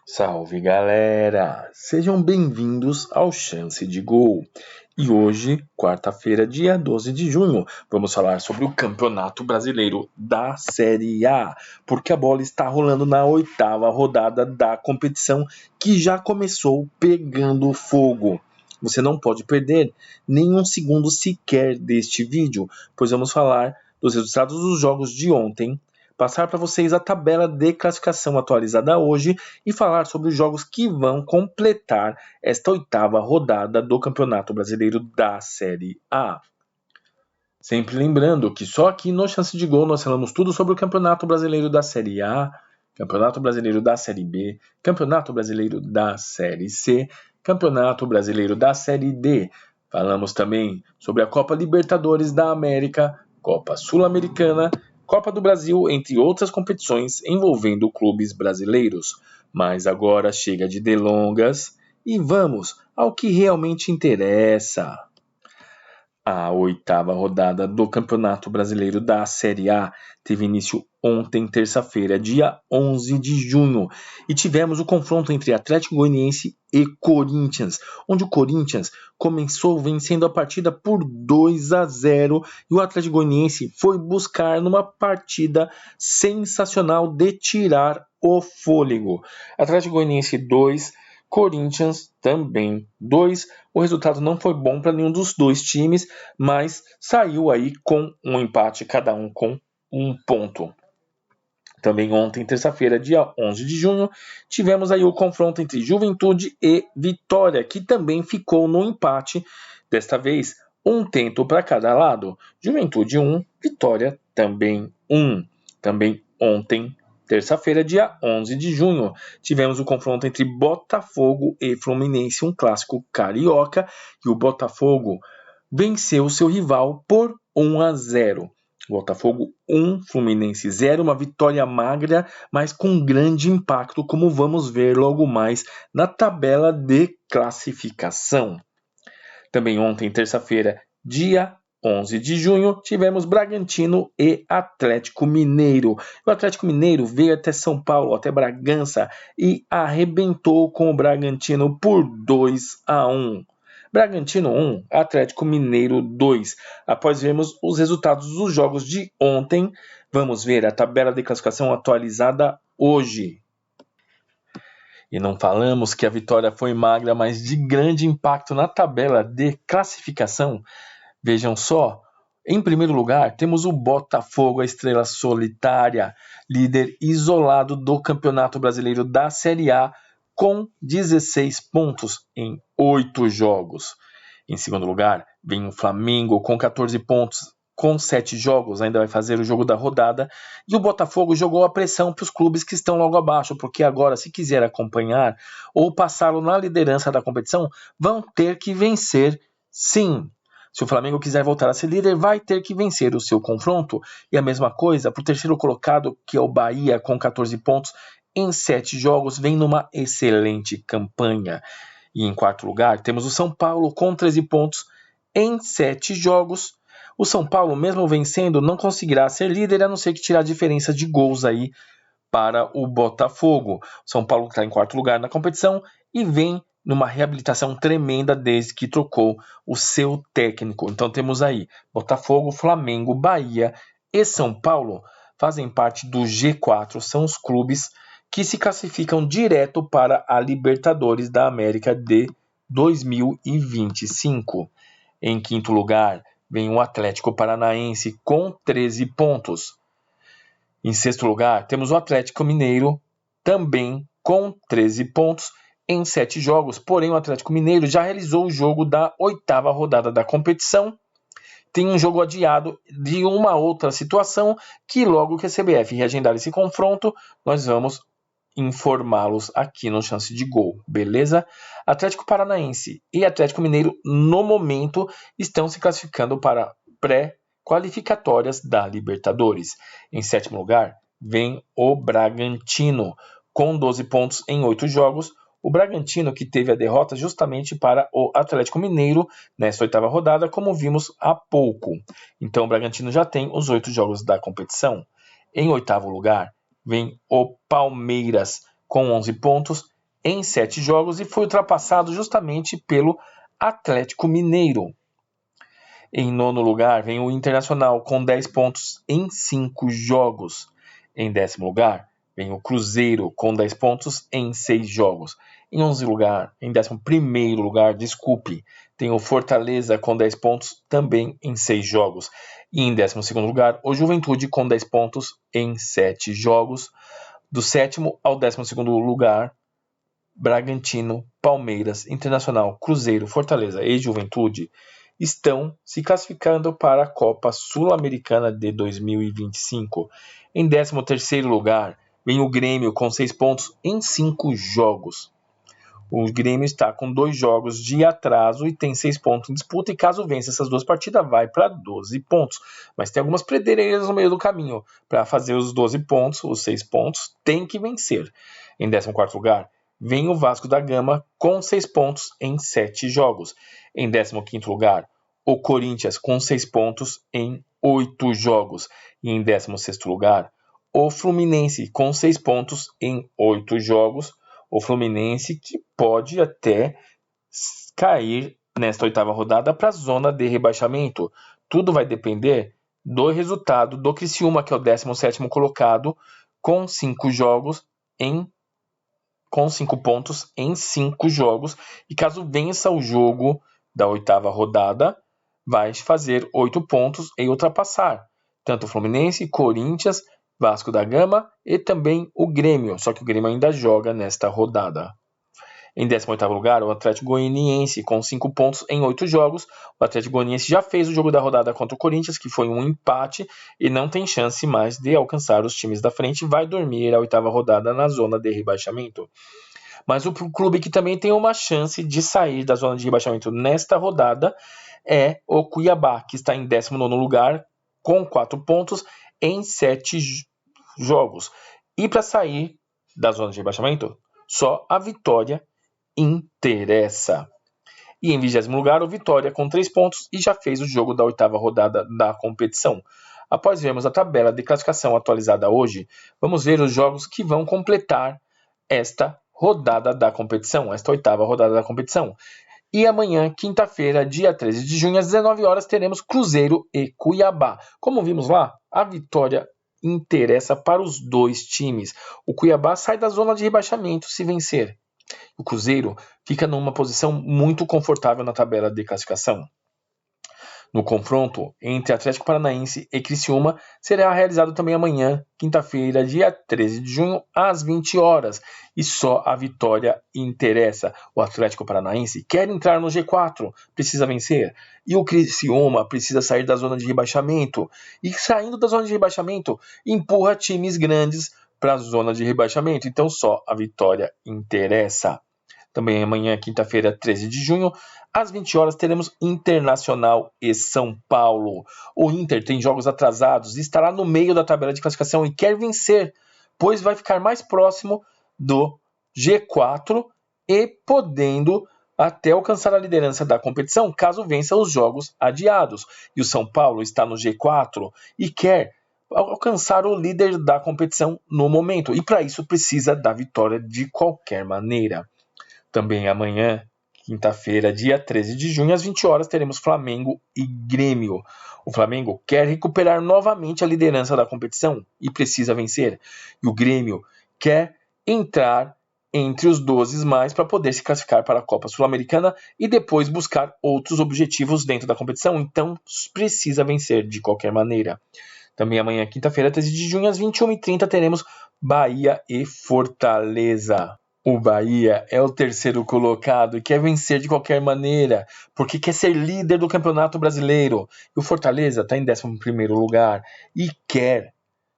Salve galera! Sejam bem-vindos ao Chance de Gol. E hoje, quarta-feira, dia 12 de junho, vamos falar sobre o Campeonato Brasileiro da Série A, porque a bola está rolando na 8ª rodada da competição que já começou pegando fogo. Você não pode perder nenhum segundo sequer deste vídeo, pois vamos falar dos resultados dos jogos de ontem, passar para vocês a tabela de classificação atualizada hoje e falar sobre os jogos que vão completar esta 8ª rodada do Campeonato Brasileiro da Série A. Sempre lembrando que só aqui no Chance de Gol nós falamos tudo sobre o Campeonato Brasileiro da Série A, Campeonato Brasileiro da Série B, Campeonato Brasileiro da Série C, Campeonato Brasileiro da Série D. Falamos também sobre a Copa Libertadores da América, Copa Sul-Americana, Copa do Brasil, entre outras competições envolvendo clubes brasileiros. Mas agora chega de delongas e vamos ao que realmente interessa. A 8ª rodada do Campeonato Brasileiro da Série A teve início ontem, terça-feira, dia 11 de junho, e tivemos o confronto entre Atlético Goianiense e Corinthians, onde o Corinthians começou vencendo a partida por 2-0 e o Atlético Goianiense foi buscar numa partida sensacional de tirar o fôlego. Atlético Goianiense 2, Corinthians também 2. O resultado não foi bom para nenhum dos dois times, mas saiu aí com um empate, cada um com um ponto. Também ontem, terça-feira, dia 11 de junho, tivemos aí o confronto entre Juventude e Vitória, que também ficou no empate. Desta vez, um tento para cada lado. Juventude 1, Vitória também 1. Também ontem, terça-feira, dia 11 de junho, tivemos o confronto entre Botafogo e Fluminense, um clássico carioca, e o Botafogo venceu seu rival por 1-0. Botafogo 1, Fluminense 0, uma vitória magra, mas com grande impacto, como vamos ver logo mais na tabela de classificação. Também ontem, terça-feira, dia 11 de junho, tivemos Bragantino e Atlético Mineiro. O Atlético Mineiro veio até São Paulo, até Bragança, e arrebentou com o Bragantino por 2-1. Bragantino 1, Atlético Mineiro 2. Após vermos os resultados dos jogos de ontem, vamos ver a tabela de classificação atualizada hoje. E não falamos que a vitória foi magra, mas de grande impacto na tabela de classificação. Vejam só, em primeiro lugar temos o Botafogo, a estrela solitária, líder isolado do Campeonato Brasileiro da Série A, com 16 pontos em 8 jogos. Em segundo lugar, vem o Flamengo com 14 pontos, com 7 jogos, ainda vai fazer o jogo da rodada. E o Botafogo jogou a pressão para os clubes que estão logo abaixo, porque agora, se quiser acompanhar ou passá-lo na liderança da competição, vão ter que vencer sim. Se o Flamengo quiser voltar a ser líder, vai ter que vencer o seu confronto. E a mesma coisa para o terceiro colocado, que é o Bahia, com 14 pontos em 7 jogos, vem numa excelente campanha. E em quarto lugar, temos o São Paulo com 13 pontos em 7 jogos. O São Paulo, mesmo vencendo, não conseguirá ser líder, a não ser que tirar a diferença de gols aí para o Botafogo. O São Paulo está em quarto lugar na competição e vem numa reabilitação tremenda desde que trocou o seu técnico. Então temos aí Botafogo, Flamengo, Bahia e São Paulo fazem parte do G4, são os clubes que se classificam direto para a Libertadores da América de 2025. Em quinto lugar, vem o Atlético Paranaense com 13 pontos. Em sexto lugar, temos o Atlético Mineiro, também com 13 pontos em 7 jogos. Porém, o Atlético Mineiro já realizou o jogo da 8ª rodada da competição. Tem um jogo adiado de uma outra situação que logo que a CBF reagendar esse confronto, nós vamos informá-los aqui no Chance de Gol, beleza? Atlético Paranaense e Atlético Mineiro, no momento, estão se classificando para pré-qualificatórias da Libertadores. Em sétimo lugar, vem o Bragantino, com 12 pontos em 8 jogos. O Bragantino que teve a derrota justamente para o Atlético Mineiro nessa 8ª rodada, como vimos há pouco. Então o Bragantino já tem os 8 jogos da competição. Em 8º lugar, vem o Palmeiras com 11 pontos em 7 jogos e foi ultrapassado justamente pelo Atlético Mineiro. Em nono lugar vem o Internacional com 10 pontos em 5 jogos. Em 10º lugar vem o Cruzeiro com 10 pontos em 6 jogos. Em 11º lugar, tem o Fortaleza com 10 pontos também em 6 jogos. E em 12º lugar, o Juventude com 10 pontos em 7 jogos. Do 7º ao 12º lugar, Bragantino, Palmeiras, Internacional, Cruzeiro, Fortaleza e Juventude estão se classificando para a Copa Sul-Americana de 2025. Em 13º lugar, vem o Grêmio com 6 pontos em 5 jogos. O Grêmio está com 2 jogos de atraso e tem 6 pontos em disputa, e caso vença essas 2 partidas, vai para 12 pontos. Mas tem algumas predeiras no meio do caminho. Para fazer os 12 pontos, os 6 pontos, tem que vencer. Em 14º lugar, vem o Vasco da Gama com 6 pontos em 7 jogos. Em 15º lugar, o Corinthians com 6 pontos em 8 jogos. E em 16º lugar, o Fluminense com 6 pontos em 8 jogos. O Fluminense que pode até cair nesta 8ª rodada para a zona de rebaixamento. Tudo vai depender do resultado do Criciúma, que é o 17º colocado, com 5 pontos em 5 jogos. E caso vença o jogo da 8ª rodada, vai fazer 8 pontos e ultrapassar tanto o Fluminense, Corinthians, Vasco da Gama e também o Grêmio, só que o Grêmio ainda joga nesta rodada. Em 18º lugar, o Atlético Goianiense com 5 pontos em 8 jogos. O Atlético Goianiense já fez o jogo da rodada contra o Corinthians, que foi um empate, e não tem chance mais de alcançar os times da frente. Vai dormir a 8ª rodada na zona de rebaixamento. Mas o clube que também tem uma chance de sair da zona de rebaixamento nesta rodada é o Cuiabá, que está em 19º lugar com 4 pontos em 7 jogos. E para sair da zona de rebaixamento, só a vitória interessa. E em 20º lugar, o Vitória com 3 pontos e já fez o jogo da 8ª rodada da competição. Após vermos a tabela de classificação atualizada hoje, vamos ver os jogos que vão completar esta rodada da competição, esta 8ª rodada da competição. E amanhã, quinta-feira, dia 13 de junho, às 19 horas, teremos Cruzeiro e Cuiabá. Como vimos lá, a vitória interessa para os 2 times. O Cuiabá sai da zona de rebaixamento se vencer. O Cruzeiro fica numa posição muito confortável na tabela de classificação. No confronto entre Atlético Paranaense e Criciúma, será realizado também amanhã, quinta-feira, dia 13 de junho, às 20 horas. E só a vitória interessa. O Atlético Paranaense quer entrar no G4, precisa vencer. E o Criciúma precisa sair da zona de rebaixamento. E saindo da zona de rebaixamento, empurra times grandes para a zona de rebaixamento. Então só a vitória interessa. Também amanhã, quinta-feira, 13 de junho, às 20 horas, teremos Internacional e São Paulo. O Inter tem jogos atrasados e estará no meio da tabela de classificação e quer vencer, pois vai ficar mais próximo do G4 e podendo até alcançar a liderança da competição, caso vença os jogos adiados. E o São Paulo está no G4 e quer alcançar o líder da competição no momento. E para isso precisa da vitória de qualquer maneira. Também amanhã, quinta-feira, dia 13 de junho, às 20 horas, teremos Flamengo e Grêmio. O Flamengo quer recuperar novamente a liderança da competição e precisa vencer. E o Grêmio quer entrar entre os 12 mais para poder se classificar para a Copa Sul-Americana e depois buscar outros objetivos dentro da competição. Então, precisa vencer de qualquer maneira. Também amanhã, quinta-feira, 13 de junho, às 21h30, teremos Bahia e Fortaleza. O Bahia é o terceiro colocado e quer vencer de qualquer maneira, porque quer ser líder do Campeonato Brasileiro. E o Fortaleza está em 11º lugar e quer,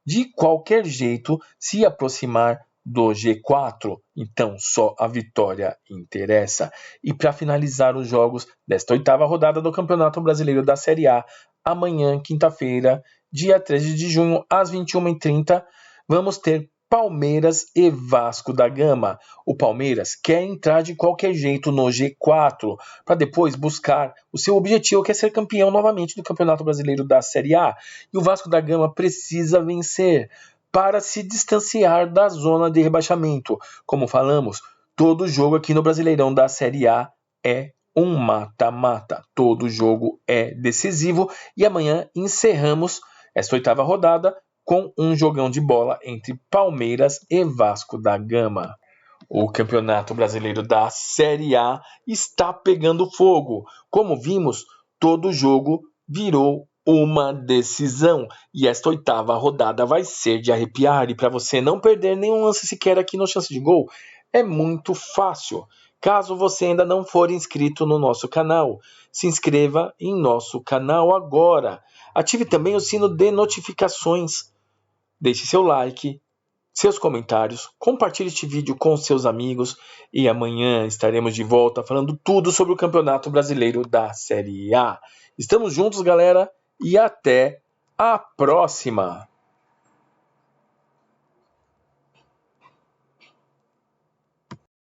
de qualquer jeito, se aproximar do G4. Então, só a vitória interessa. E para finalizar os jogos desta 8ª rodada do Campeonato Brasileiro da Série A, amanhã, quinta-feira, dia 13 de junho, às 21h30, vamos ter Palmeiras e Vasco da Gama. O Palmeiras quer entrar de qualquer jeito no G4 para depois buscar o seu objetivo, que é ser campeão novamente do Campeonato Brasileiro da Série A. E o Vasco da Gama precisa vencer para se distanciar da zona de rebaixamento. Como falamos, todo jogo aqui no Brasileirão da Série A é um mata-mata. Todo jogo é decisivo e amanhã encerramos esta 8ª rodada com um jogão de bola entre Palmeiras e Vasco da Gama. O Campeonato Brasileiro da Série A está pegando fogo. Como vimos, todo jogo virou uma decisão. E esta 8ª rodada vai ser de arrepiar. E para você não perder nenhum lance sequer aqui no Chance de Gol, é muito fácil. Caso você ainda não for inscrito no nosso canal, se inscreva em nosso canal agora. Ative também o sino de notificações. Deixe seu like, seus comentários, compartilhe este vídeo com seus amigos e amanhã estaremos de volta falando tudo sobre o Campeonato Brasileiro da Série A. Estamos juntos, galera, e até a próxima!